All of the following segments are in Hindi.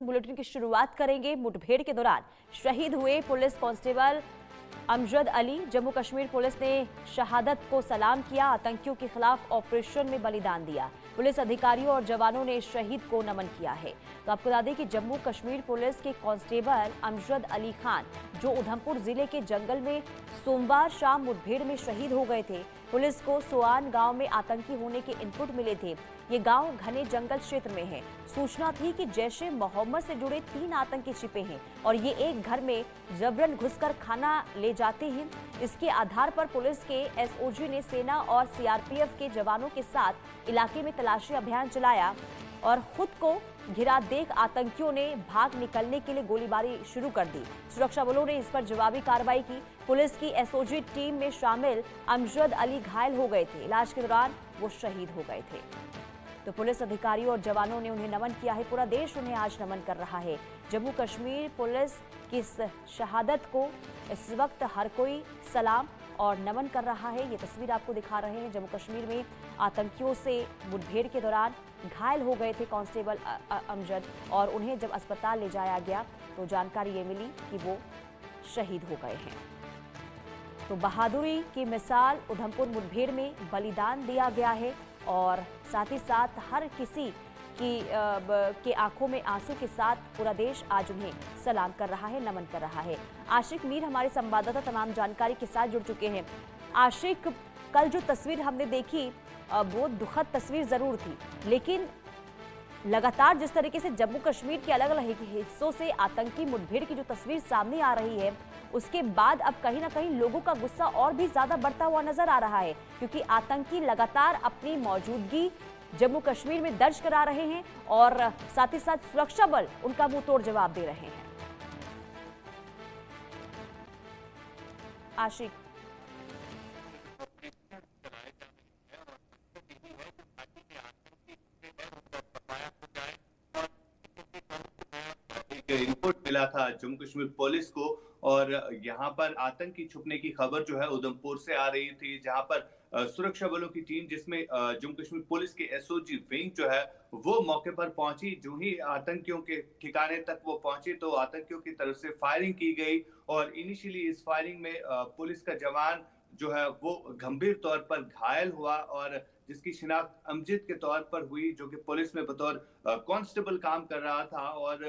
बुलेटिन की शुरुआत करेंगे। मुठभेड़ के दौरान शहीद हुए police constable Amjad Ali. Jammu Kashmir police ने शहादत को सलाम किया। आतंकियों के खिलाफ ऑपरेशन में बलिदान दिया। पुलिस अधिकारियों और जवानों ने शहीद को नमन किया है। तो आपको बता दें कि जम्मू कश्मीर पुलिस के कांस्टेबल अमजद अली खान जो उधमपुर जिले के जंगल में सोमवार शाम मुठभेड़ में शहीद हो गए थे। पुलिस को सोआन गांव में आतंकी होने के इनपुट मिले थे। ये गांव घने जंगल क्षेत्र में है। सूचना थी कि जैश ए मोहम्मद से जुड़े 3 आतंकी छिपे हैं और ये एक घर में जबरन घुसकर खाना ले जाते हैं। इसके आधार पर पुलिस के एसओजी ने सेना और सीआरपीएफ के जवानों के साथ इलाके में तलाशी अभियान चलाया और खुद को घिरा देख आतंकियों ने भाग निकलने के लिए गोलीबारी शुरू कर दी। सुरक्षा बलों ने इस पर जवाबी कार्रवाई की। पुलिस की एसओजी टीम में शामिल अमजद अली घायल हो गए थे। इलाज के दौरान वो शहीद हो गए थे। तो पुलिस अधिकारियों और जवानों ने उन्हें नमन किया है। पूरा देश उन्हें आज नमन कर रहा है। जम्मू कश्मीर पुलिस की इस शहादत को इस वक्त हर कोई सलाम और नमन कर रहा है। ये तस्वीर आपको दिखा रहे हैं। जम्मू कश्मीर में आतंकियों से मुठभेड़ के दौरान घायल हो गए थे कांस्टेबल अमजद और उन्हें जब अस्पताल ले जाया गया तो जानकारी ये मिली कि वो शहीद हो गए हैं। तो बहादुरी की मिसाल उधमपुर मुठभेड़ में बलिदान दिया गया है और साथ ही साथ हर किसी के आंखों में आंसू के साथ पूरा देश आज उन्हें सलाम कर रहा है, नमन कर रहा है। आशिक मीर हमारे संवाददाता तमाम जानकारी के साथ जुड़ चुके हैं। आशिक, कल जो तस्वीर हमने देखी वो दुखद तस्वीर जरूर थी, लेकिन लगातार जिस तरीके से जम्मू कश्मीर के अलग अलग हिस्सों से आतंकी मुठभेड़ की जो तस्वीर सामने आ रही है, उसके बाद अब कहीं ना कहीं लोगों का गुस्सा और भी ज्यादा बढ़ता हुआ नजर आ रहा है, क्योंकि आतंकी लगातार अपनी मौजूदगी जम्मू कश्मीर में दर्ज करा रहे हैं और साथ ही साथ सुरक्षा बल उनका मुंह तोड़ जवाब दे रहे हैं। आशिक, इनपुट मिला था जम्मू कश्मीर पुलिस को और यहाँ पर आतंकी छुपने की खबर जो है उधमपुर से आ रही थी, जहां पर सुरक्षा बलों की टीम जिसमें जम्मू कश्मीर पुलिस के एसओजी विंग जो है वो मौके पर पहुंची। जो ही आतंकियों के ठिकाने तक वो पहुंची तो आतंकियों की तरफ से फायरिंग की गई और इनिशियली इस फायरिंग में पुलिस का जवान जो है वो गंभीर तौर पर घायल हुआ और जिसकी शिनाख्त अमजद के तौर पर हुई, जो कि पुलिस में बतौर कांस्टेबल काम कर रहा था और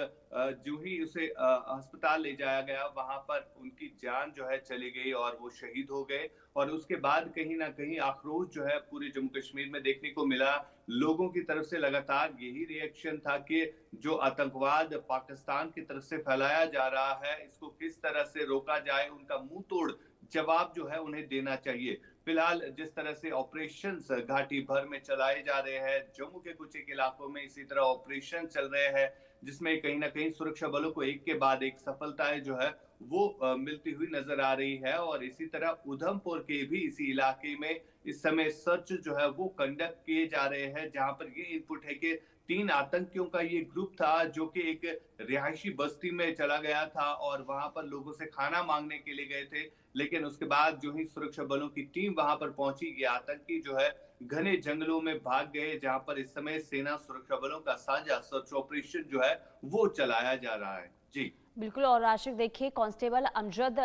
जो ही उसे अस्पताल ले जाया गया वहां पर उनकी जान जो है चली गई और वो शहीद हो गए। और उसके बाद कहीं ना कहीं आक्रोश जो है पूरे जम्मू कश्मीर में देखने को मिला। लोगों की तरफ से लगातार यही रिएक्शन था कि जो आतंकवाद पाकिस्तान की तरफ से फैलाया जा रहा है इसको किस तरह से रोका जाए, उनका मुंह तोड़ जवाब जो है उन्हें देना चाहिए। फिलहाल जिस तरह से ऑपरेशंस घाटी भर में चलाए जा रहे हैं, जम्मू के कुछ एक इलाकों में इसी तरह ऑपरेशन चल रहे हैं, जिसमें कहीं ना कहीं सुरक्षा बलों को एक के बाद एक सफलताएं जो है वो मिलती हुई नजर आ रही है। और इसी तरह उधमपुर के भी इसी इलाके में इस समय सर्च जो है वो कंडक्ट किए जा रहे हैं, जहां पर ये इनपुट है कि 3 आतंकियों का ये ग्रुप था जो कि एक रिहायशी बस्ती में चला गया था और वहां पर लोगों से खाना मांगने के लिए गए थे। लेकिन उसके बाद जो ही सुरक्षा बलों की टीम वहां पर पहुंची, ये आतंकी जो है घने जंगलों में भाग गए, जहां पर इस समय सेना सुरक्षा बलों का साझा सर्च ऑपरेशन जो है वो चलाया जा रहा है। जी बिल्कुल। और आशिक, देखिए कांस्टेबल अमजद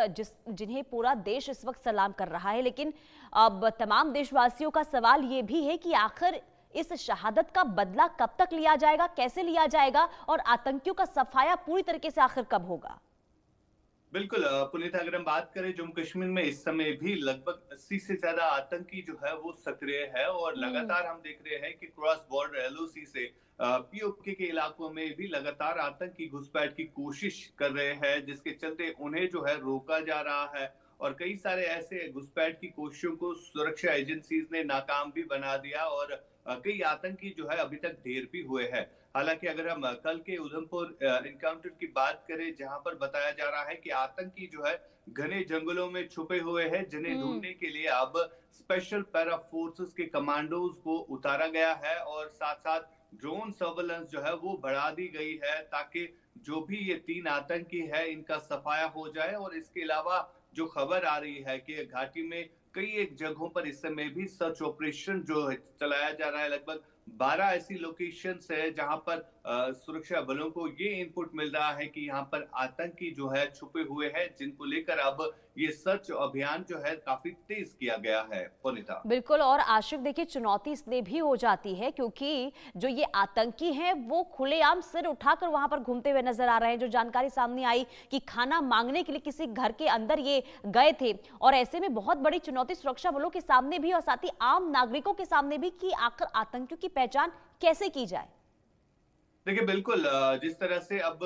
जिन्हें पूरा देश इस वक्त सलाम कर रहा है, लेकिन अब तमाम देशवासियों का सवाल ये भी है कि आखिर इस शहादत का बदला कब तक लिया जाएगा, कैसे लिया जाएगा और आतंकियों का सफाया पूरी तरीके से आखिर कब होगा? बिल्कुल पुनीता, अगर हम बात करें जम्मू कश्मीर में इस समय भी लगभग 80 से ज्यादा आतंकी जो है वो सक्रिय है और लगातार हम देख रहे हैं कि क्रॉस बॉर्डर एलओसी से पीओके के इलाकों में भी लगातार आतंकी घुसपैठ की कोशिश कर रहे हैं, जिसके चलते उन्हें जो है रोका जा रहा है और कई सारे ऐसे घुसपैठ की कोशिशों को सुरक्षा एजेंसीज ने नाकाम भी बना दिया और कई आतंकी जो है अभी तक ढेर भी हुए हैं। हालांकि अगर हम कल के उधमपुर इनकाउंटर की बात करें, जहां पर बताया जा रहा है कि आतंकी जो है घने जंगलों में छुपे हुए हैं, जिन्हें ढूंढने के लिए अब स्पेशल पैरा फोर्सेस के कमांडोज को उतारा गया है और साथ साथ ड्रोन सर्वेलेंस जो है वो बढ़ा दी गई है, ताकि जो भी ये 3 आतंकी है इनका सफाया हो जाए। और इसके अलावा जो खबर आ रही है कि घाटी में कई एक जगहों पर इस समय भी सर्च ऑपरेशन जो है चलाया जा रहा है, लगभग 12 ऐसी लोकेशंस है जहां पर सुरक्षा बलों को ये इनपुट मिल रहा है कि यहाँ पर आतंकी जो है छुपे हुए हैं, जिनको लेकर अब ये सर्च अभियान जो है काफी तेज किया गया है। पुनीता, बिल्कुल। और आशिक देखिए, चुनौती इसलिए भी हो जाती है क्योंकि जो ये आतंकी हैं वो खुलेआम सिर उठाकर वहां पर घूमते हुए नजर आ रहे हैं। जो जानकारी सामने आई कि खाना मांगने के लिए किसी घर के अंदर ये गए थे, और ऐसे में बहुत बड़ी चुनौती सुरक्षा बलों के सामने भी और साथ ही आम नागरिकों के सामने भी कि आखिर आतंकियों की पहचान कैसे की जाए। देखिए बिल्कुल, जिस तरह से अब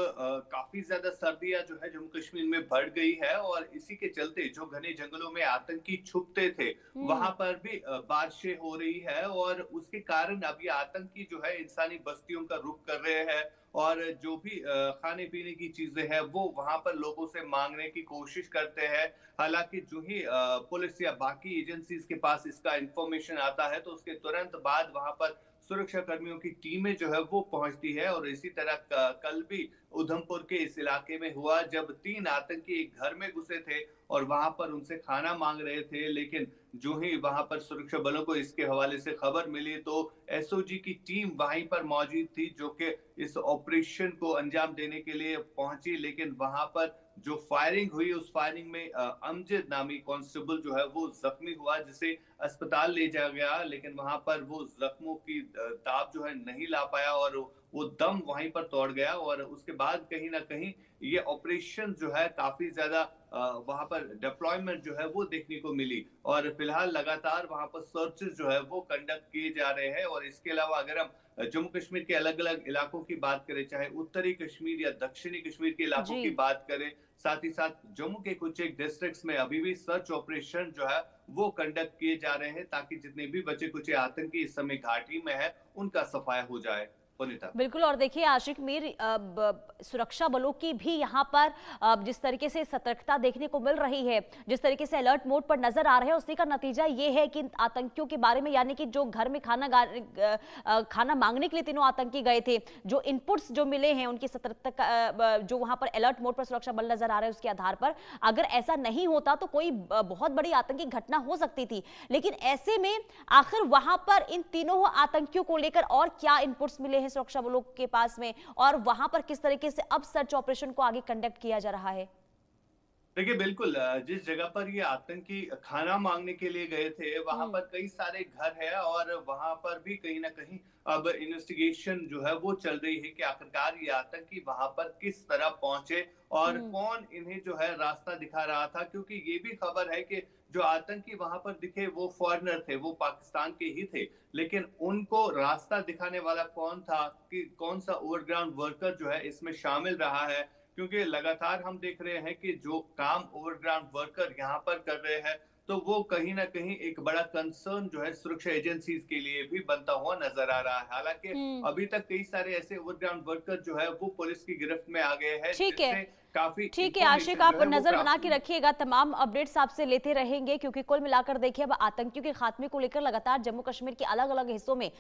काफी ज्यादा सर्दियां जो है जम्मू कश्मीर में बढ़ गई है और इसी के चलते जो घने जंगलों में आतंकी छुपते थे वहां पर भी बारिशें हो रही है और उसके कारण अब ये आतंकी जो है इंसानी बस्तियों का रुख कर रहे हैं और जो भी खाने पीने की चीजें हैं वो वहां पर लोगों से मांगने की कोशिश करते हैं। हालांकि जो ही पुलिस या बाकी एजेंसीज के पास इसका इंफॉर्मेशन आता है तो उसके तुरंत बाद वहां पर सुरक्षा कर्मियों की टीमें जो है वो पहुंचती है। और इसी तरह कल भी उधमपुर के इस इलाके में हुआ जब 3 आतंकी एक घर में घुसे थे और वहां पर उनसे खाना मांग रहे थे, लेकिन जो ही वहां पर सुरक्षा बलों को इसके हवाले से खबर मिली तो एसओजी की टीम वहीं पर मौजूद थी जो कि इस ऑपरेशन को अंजाम देने के लिए पहुंची। लेकिन वहां पर जो फायरिंग हुई उस फायरिंग में अमजद नामी कांस्टेबल जो है वो जख्मी हुआ, जिसे अस्पताल ले जाया गया, लेकिन वहां पर वो जख्मों की ताब जो है नहीं ला पाया और वो दम वहीं पर तोड़ गया। और उसके बाद कहीं ना कहीं ये ऑपरेशन जो है काफी ज्यादा वहां पर डिप्लॉयमेंट जो है वो देखने को मिली और फिलहाल लगातार वहां पर सर्चेस जो है वो कंडक्ट किए जा रहे हैं। और इसके अलावा अगर हम जम्मू कश्मीर के अलग अलग इलाकों की बात करें, चाहे उत्तरी कश्मीर या दक्षिणी कश्मीर के इलाकों की बात करें, साथ ही साथ जम्मू के कुछ एक डिस्ट्रिक्ट्स में अभी भी सर्च ऑपरेशन जो है वो कंडक्ट किए जा रहे हैं ताकि जितने भी बचे कुछ आतंकी इस समय घाटी में है उनका सफाया हो जाए। पुनीता, बिल्कुल। और देखिए आशिक मीर, सुरक्षा बलों की भी यहाँ पर जिस तरीके से सतर्कता देखने को मिल रही है, जिस तरीके से अलर्ट मोड पर नजर आ रहे हैं, उसी का नतीजा ये है कि आतंकियों के बारे में, यानी कि जो घर में खाना मांगने के लिए तीनों आतंकी गए थे, जो इनपुट्स जो मिले हैं उनकी सतर्कता, जो वहां पर अलर्ट मोड पर सुरक्षा बल नजर आ रहे हैं उसके आधार पर अगर ऐसा नहीं होता तो कोई बहुत बड़ी आतंकी घटना हो सकती थी। लेकिन ऐसे में आखिर वहां पर इन तीनों आतंकियों को लेकर और क्या इनपुट्स मिले हैं सुरक्षा बलों के पास में, और वहां पर किस तरीके से अब सर्च ऑपरेशन को आगे कंडक्ट किया जा रहा है? देखिए बिल्कुल, जिस जगह पर ये आतंकी खाना मांगने के लिए गए थे वहां पर कई सारे घर है और वहां पर भी कहीं ना कहीं अब इन्वेस्टिगेशन जो है वो चल रही है कि आखिरकार ये आतंकी वहां पर किस तरह पहुंचे और कौन इन्हें जो है रास्ता दिखा रहा था, क्योंकि ये भी खबर है कि जो आतंकी वहां पर दिखे वो फॉरेनर थे, वो पाकिस्तान के ही थे, लेकिन उनको रास्ता दिखाने वाला कौन था, कि कौन सा ओवरग्राउंड वर्कर जो है इसमें शामिल रहा है। क्योंकि लगातार हम देख रहे हैं कि जो काम ओवरग्राउंड वर्कर यहाँ पर कर रहे हैं तो वो कहीं ना कहीं एक बड़ा कंसर्न जो है सुरक्षा एजेंसीज के लिए भी बनता हुआ नजर आ रहा है। हालांकि अभी तक कई सारे ऐसे ओवरग्राउंड वर्कर जो है वो पुलिस की गिरफ्त में आ गए हैं, ठीक है, काफी ठीक है आशिक, आप नजर बना के रखिएगा, तमाम अपडेट्स आपसे लेते रहेंगे, क्योंकि कुल मिलाकर देखिए अब आतंकियों के खात्मे को लेकर लगातार जम्मू कश्मीर के अलग अलग हिस्सों में